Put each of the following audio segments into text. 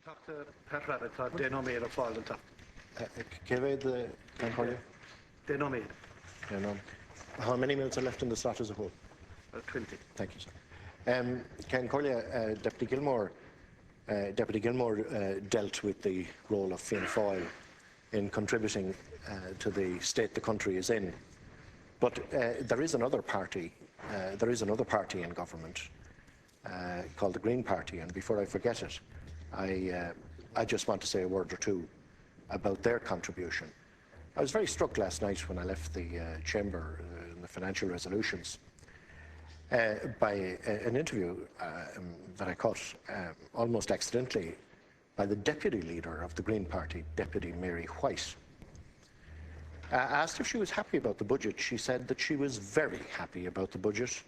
Dr. Pat Rabbitte, they know me at a fall and top. They know me. How many minutes are left in the slot as a whole? 20. Thank you, sir. Can Corlia, Deputy Gilmore dealt with the role of Fianna Fáil in contributing to the state the country is in. But there is another party. There is another party in government called the Green Party, and before I forget it, I just want to say a word or two about their contribution. I was very struck last night when I left the chamber in the financial resolutions by an interview that I caught almost accidentally by the deputy leader of the Green Party, Deputy Mary White. Asked if she was happy about the budget, she said that she was very happy about the budget,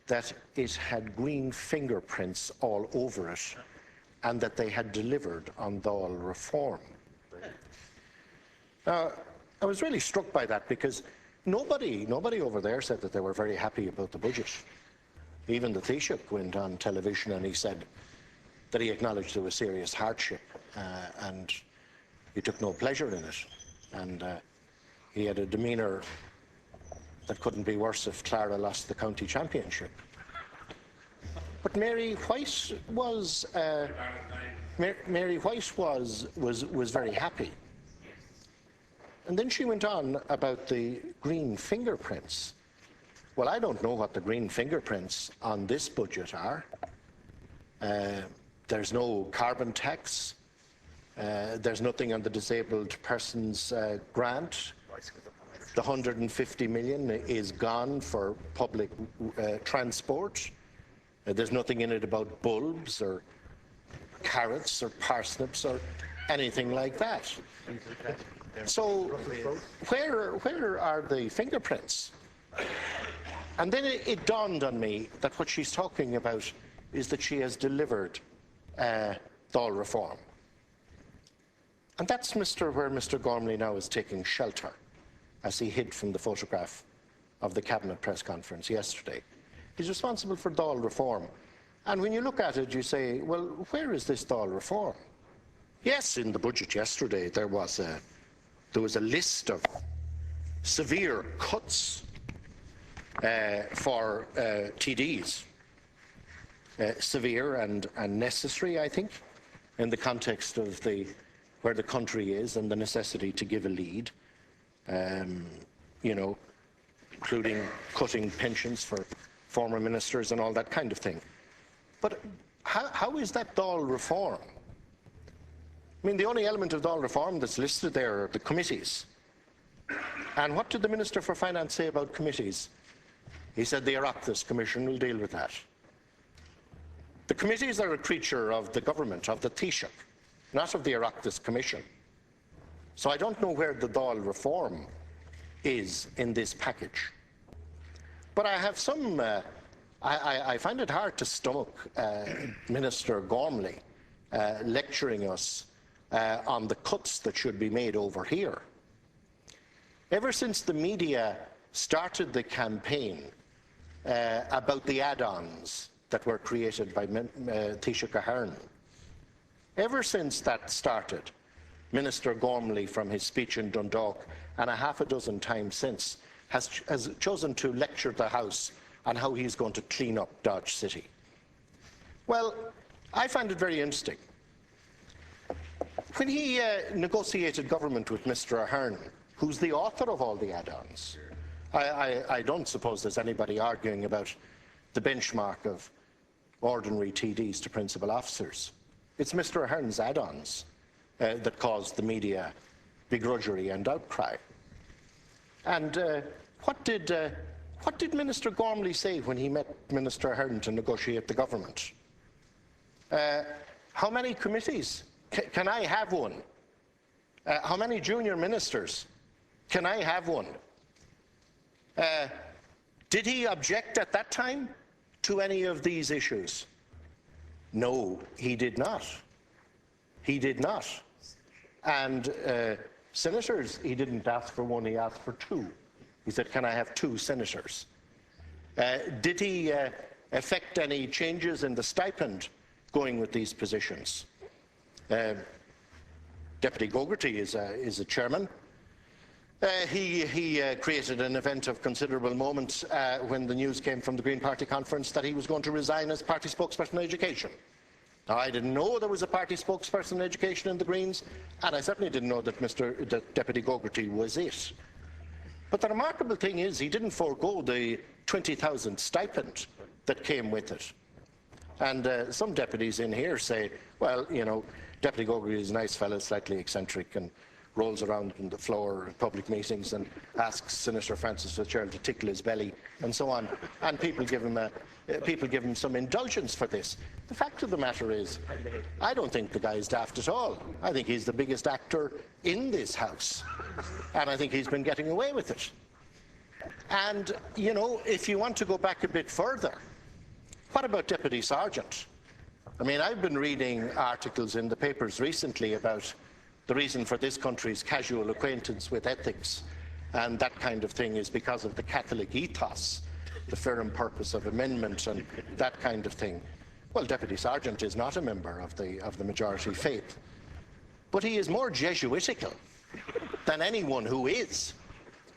that it had green fingerprints all over it, and that they had delivered on Dáil reform. Now, I was really struck by that because nobody over there said that they were very happy about the budget. Even the Taoiseach went on television and he said that he acknowledged there was serious hardship and he took no pleasure in it. And he had a demeanour that couldn't be worse if Clara lost the county championship. But Mary White was very happy. And then she went on about the green fingerprints. Well, I don't know what the green fingerprints on this budget are. There's no carbon tax. There's nothing on the disabled persons grant. The 150 million is gone for public transport. There's nothing in it about bulbs or carrots or parsnips or anything like that. So where are the fingerprints? And then it dawned on me that what she's talking about is that she has delivered Dáil reform. And that's where Mr. Gormley now is taking shelter, as he hid from the photograph of the Cabinet press conference yesterday. He's responsible for Dáil reform. And when you look at it, you say, well, where is this Dáil reform? Yes, in the budget yesterday, there was a list of severe cuts for TDs. Severe and necessary, I think, in the context of where the country is and the necessity to give a lead, you know, including cutting pensions for former ministers and all that kind of thing. But how is that Dáil reform? I mean, the only element of Dáil reform that's listed there are the committees. And what did the Minister for Finance say about committees? He said the Oireachtas Commission will deal with that. The committees are a creature of the government, of the Taoiseach, not of the Oireachtas Commission. So I don't know where the Dáil reform is in this package. But I have some, I find it hard to stomach Minister Gormley lecturing us on the cuts that should be made over here. Ever since the media started the campaign about the add-ons that were created by Taoiseach Ahern, ever since that started, Minister Gormley, from his speech in Dundalk and a half a dozen times since, has chosen to lecture the House on how he's going to clean up Dodge City. Well, I find it very interesting. When he negotiated government with Mr. Ahern, who's the author of all the add-ons, I don't suppose there's anybody arguing about the benchmark of ordinary TDs to principal officers. It's Mr. Ahern's add-ons that caused the media begrudgery and outcry. And what did Minister Gormley say when he met Minister Ahern to negotiate the government? How many committees? Can I have one? How many junior ministers? Can I have one? Did he object at that time to any of these issues? No, he did not. He did not. And senators, he didn't ask for one, he asked for two. He said, can I have two senators? Did he effect any changes in the stipend going with these positions? Deputy Gogarty is a chairman. He created an event of considerable moment when the news came from the Green Party conference that he was going to resign as party spokesperson on education. Now, I didn't know there was a party spokesperson on education in the Greens, and I certainly didn't know that Deputy Gogarty was it. But the remarkable thing is he didn't forego the 20,000 stipend that came with it. And some deputies in here say, well, you know, Deputy Gogarty is a nice fellow, slightly eccentric, and rolls around on the floor at public meetings and asks Senator Francis Fitzgerald to tickle his belly and so on. And people give him some indulgence for this. The fact of the matter is, I don't think the guy is daft at all. I think he's the biggest actor in this House. And I think he's been getting away with it. And, you know, if you want to go back a bit further, what about Deputy Sergeant? I mean, I've been reading articles in the papers recently about the reason for this country's casual acquaintance with ethics and that kind of thing is because of the Catholic ethos, the firm purpose of amendment and that kind of thing. Well, Deputy Sergeant is not a member of the majority faith, but he is more Jesuitical than anyone who is.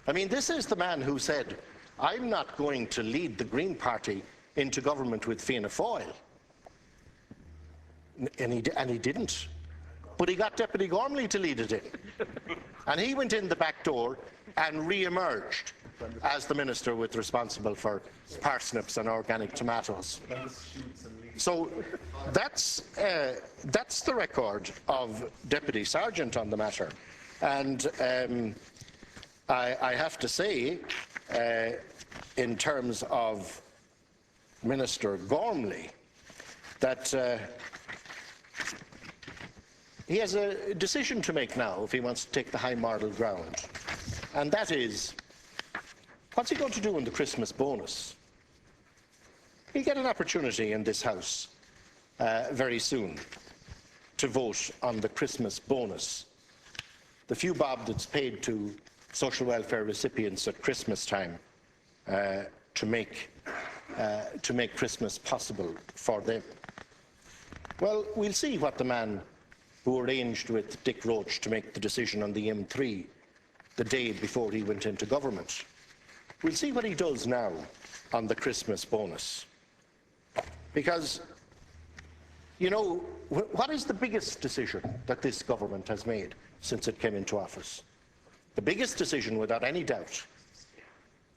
I mean, this is the man who said, I'm not going to lead the Green Party into government with Fianna Fáil. And he didn't. But he got Deputy Gormley to lead it in. And he went in the back door and re-emerged as the minister responsible for parsnips and organic tomatoes. So that's the record of Deputy Sergeant on the matter. And I have to say, in terms of Minister Gormley, that he has a decision to make now if he wants to take the high moral ground. And that is, what's he going to do in the Christmas bonus? He'll get an opportunity in this House very soon to vote on the Christmas bonus. The few bob that's paid to social welfare recipients at Christmas time to make Christmas possible for them. Well, we'll see what the man who arranged with Dick Roche to make the decision on the M3 the day before he went into government. We'll see what he does now on the Christmas bonus. Because, you know, what is the biggest decision that this government has made since it came into office? The biggest decision, without any doubt,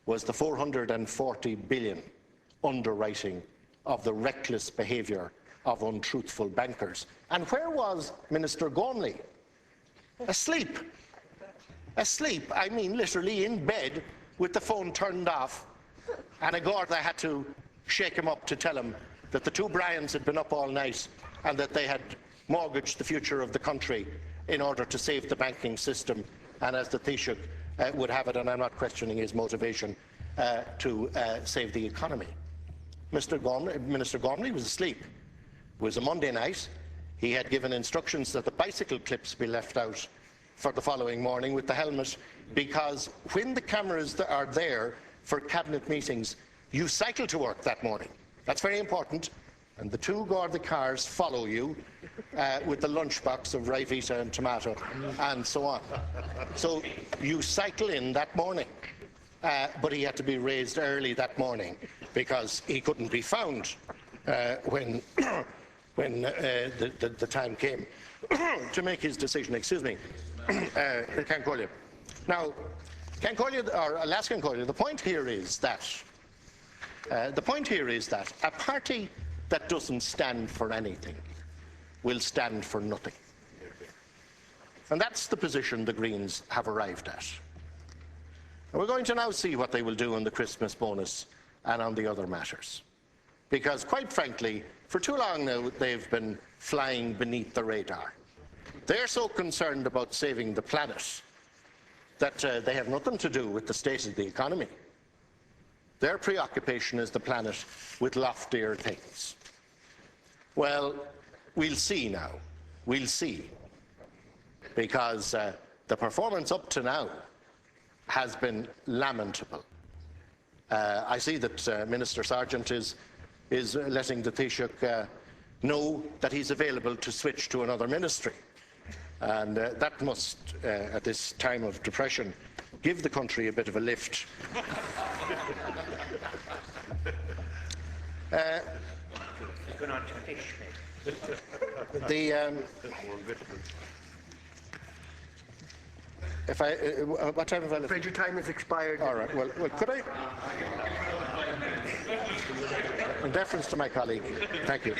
was the 440 billion underwriting of the reckless behaviour of untruthful bankers. And where was Minister Gormley? Asleep. Asleep, I mean literally in bed with the phone turned off, and a Garda had to shake him up to tell him that the two Bryans had been up all night and that they had mortgaged the future of the country in order to save the banking system, and as the Taoiseach would have it, and I'm not questioning his motivation, to save the economy. Minister Gormley was asleep. It was a Monday night. He had given instructions that the bicycle clips be left out for the following morning with the helmet, because when the cameras are there for cabinet meetings, you cycle to work that morning. That's very important. And the two Garda cars follow you with the lunchbox of Ryvita and tomato and so on. So you cycle in that morning. But he had to be raised early that morning because he couldn't be found when the time came to make his decision. Excuse me, Cancolia. Now, Cancolia, or Las Cancolia, the point here is that a party that doesn't stand for anything will stand for nothing. And that's the position the Greens have arrived at. And we're going to now see what they will do on the Christmas bonus and on the other matters. Because, quite frankly, for too long now, they've been flying beneath the radar. They're so concerned about saving the planet that they have nothing to do with the state of the economy. Their preoccupation is the planet with loftier things. Well, we'll see now. We'll see. Because the performance up to now has been lamentable. I see that Minister Sargent is letting the Taoiseach know that he's available to switch to another ministry. And that must, at this time of depression, give the country a bit of a lift. What time have I left? Afraid your time has expired. All right. Well, could I? In deference to my colleague, thank you.